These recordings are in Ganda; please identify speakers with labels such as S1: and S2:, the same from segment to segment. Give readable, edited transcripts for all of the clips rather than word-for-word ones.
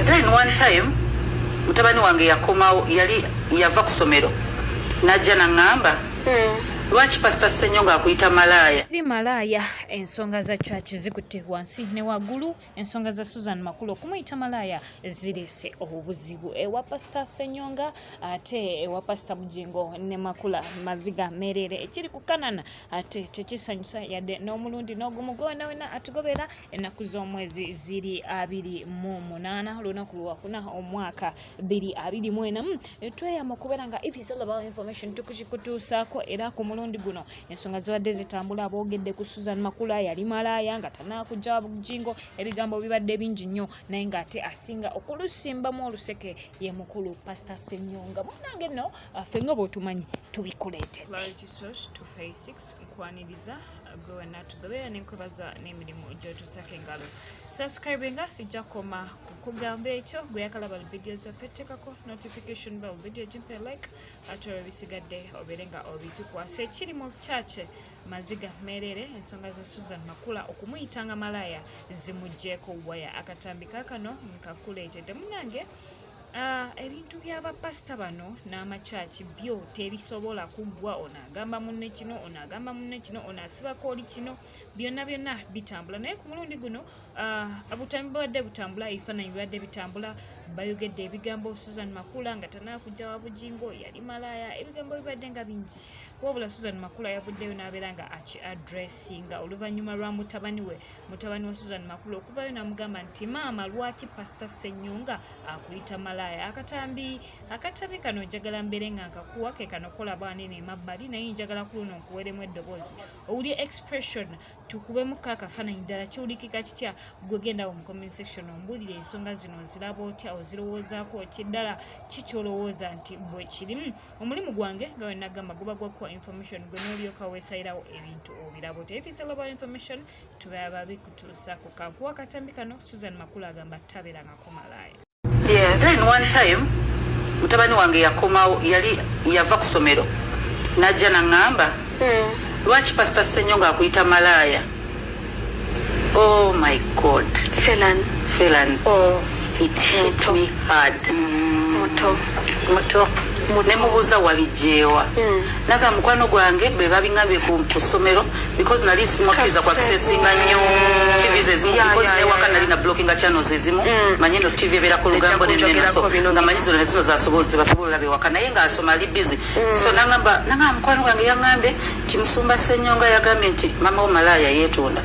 S1: Then one time mutabani wange yakomawo yali yava ku ssomero najja nangamba lwaki Pastor Ssenyonga akuyita malaya.
S2: Ndi malaya ensonga za church zikutte wansi ne waggulu. Ensonga za Susan Makula okumuyita malaya zirese obuzibu ewa Pastor Ssenyonga ate ewa Pastor Mujingo ne Makula Maziga Merere ekiri ku Kanana ate tekisanyusa yadde n'omulundi n'ogumu gwona wena atugobera ennaku z'omwezi ziri 28 olunaku lwakuna omwaka 2024 tweyama okubeera nga if it's all about information tukikutuusaako era ku mulundi guno ensonga zibadde zitambula aboogedde ku Susan Makula yali malaya nga tanakujja Bujingo ebigambo bibadde bingi nnyo naye ng'ate asinga okulusimbamu oluseke ye mukulu Pastor Ssenyonga. Munnange nno ffe nga bw'otumanyi tubikuleete. Clarity Source 256 nkwaniriza gwe wenna tugoberera n'enkubaza n'emirimu gy'otusaka engalo. Subscribe nga sijja koma kukugamba ekyo gwe yakalaba video zaffe tekako notification bell video jimpe like ate ebisigadde obeere nga obitukwasa ekiri mu church Maziga Merere ensonga za Susan Makula okumuyitanga malaya zimugjeeko waya akatambi kakano nkakuleetedde munnange. Ebintu by'abapasita bano n'amachachi byo tebisobola kuggwa onagamba munne kino onagamba munne kino onasibako oli kino byonna bitambula naye ku mulundi guno abutambi bwadde butambula ebifaananyi bibadde bitambula bayogedde ebigambo Susan Makula nga tanakujja wa Bujingo yali malaya ebigambo bibadde nga bingi wabula Susan Makula yavuddeyo n'abeera nga addressinga oluvannyuma lwa mutabani wa Susan Makula okuvayo n'amugamba nti maama lwaki Pastor Ssenyonga akuyita malaya. Akatambi kano njagala mbeere nga nkakuwa ke kano kolaba anene emabbali naye njagala ku luno nkuweeremu eddoboozi owulye expression tukubemu akafaananyi ddala kiwulikika kitya gwe genda mu comment section ombuulire ensonga zino oziraba otya ozirowoozaako kiddala kikyolowooza nti bwe kirimu. Omulimu gwange nga we nagamba guba gwakuwa information gwe n'olyoka weesayirawo ebintu obiraba otya. If it's all about information tubeera bikutuusaako kankuwa akatambi kano Susan Makula agamba tabeerangako malaya.
S1: Yes. Then one time mutabani wange yakomawo yali yava ku ssomero najja nangamba lwaki Pastor Ssenyonga akuyita malaya. Oh my God. Felan. Oh, it hit me hard. Moto. Nemubuuza wabijjeewa naga mukwano gwange be babingambye ku ssomero because nali simukkiriza kwa accessinga nnyo TV ezimu because newaka nali na blocking channels ezimu manyi no TV ebeera ku lugambo n'ennenaso nga manyi zino ne zino basobola labe waka naye nga asoma ali busy so nangamba mukwano gwange yangambye nti Musumba Ssenyonga yagambye nti mama wo malaya yeetonda.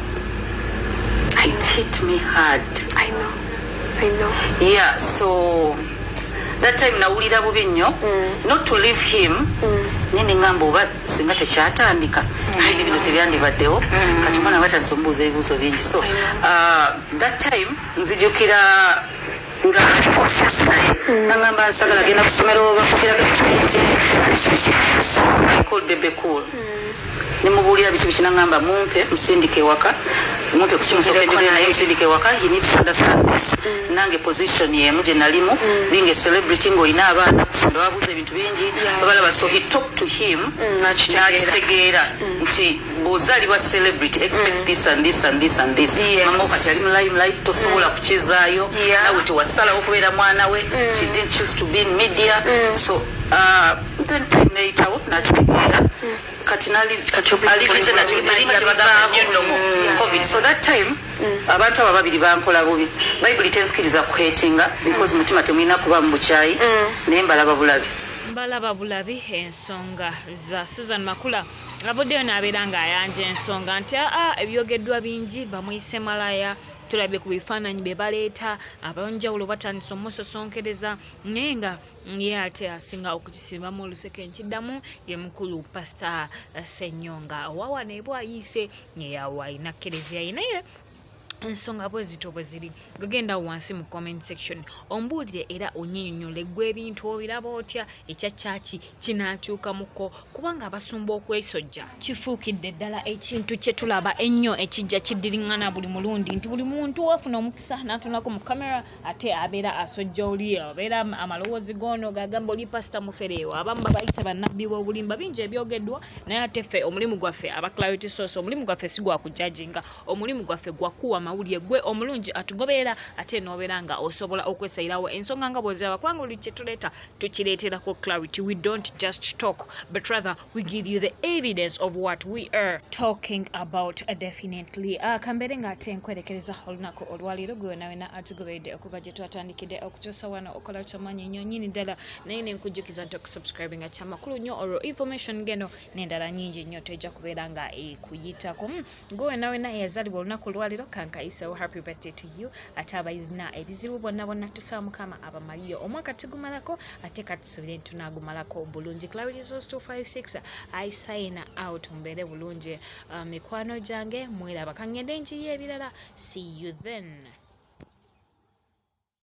S1: It hit me hard. I know. Yeah, so that time nawulira bubi nnyo not to leave him nini ngamba oba singa tekyatandika naye bino tebyandibaddewo kati mwana batandise omubuuza ebibuuzo bingi so that time nzijukira nga aliposesi naye nangamba nsagala genda ku ssomero bakugirako ekituyingi so I called Bebe Cool nemubuulira biki nangamba mumpe musindike ewaka mumpe kusimusooka enjogera naye musindike ewaka he needs to understand this nange position yemu gye nalimu being a celebrity ng'olina abaana kusonda wabuuza ebintu bingi babalaba so he talked to him n'akitegeera nti bw'ozaalibwa celebrity expect this and this and this and this mama kati ali mulayi tosobola kukizaayo nawe tewasalawo okubeera mwana we she didn't choose to be in media so then time neyitawo n'akitegeera kati alivize nakyo erinnya kye bagamba COVID so that time abantu abo babiri bankola bubi Bible tensikiriza kuhetinga because mutima temulina kuba mu bukyayi naye mbalaba bulabi ensonga za Susan Makula avuddeyo n'abeera ng'ayanja ensonga nti ebyogeddwa bingi bamuyise malaya tulabye ku bifaananyi bye baleeta abanjawulo batandise omusosonkereza naye nga ye ate asinga okukisimbamu oluseke nkiddamu ye mukulu Pastor Ssenyonga owawa ne bwayise yeyawa alina kereziya ye naye ensonga bwe zito bwe ziri genda wansi mu comment section ombuulire era onyinyonnyole gwe ebintu obiraba otya ekya kyaki kinaakyukamuko kubanga abasumba okwesojja kifuukidde ddala ekintu kye tulaba ennyo ekijja kiddiringana buli mulundi nti buli muntu wafuna omukisa n'atunako mu kamera ate abeera asojja oli abeera amalowoozi goono gagamba oli pasita mufereewo abamu babayise bannabbi b'obulimba bingi ebyogeddwa naye ate ffe omulimu gwaffe aba Clarity Source omulimu gwaffe si gwa kujajinga omulimu gwaffe gwakuwa
S2: amawulire gwe omulungi atugoberera ate n'obeera nga osobola okwesayirawo ensonga nga bw'oziraba kubanga buli kye tuleeta tukireeterako clarity. We don't just talk but rather we give you the evidence of what we are talking about. Definitely kambere nga ate nkwerekereza olunaku olwaleero gwe wena atugoberedde okuva gye twatandikidde okukyusa wano okola kyamanyi nnyo nnyini ddala naye nenkujjukiza nti okusubscribe nga kyamakulu nnyo olwo information geno n'endala nnyingi nnyo tejja kubeera nga ekuyitako. Gwe wena eyazalibwa olunaku olwaleero kankayisewo happy birthday to you. Ate abalina ebizibu bonna tusaba Mukama abamalire omwaka tugumalako ate katusobire ntunaagumalako bulungi. Clarity Source 256 I sign out. Mbeere bulungi mikwano gyange mweraba kangende njiye ebirala. See you then.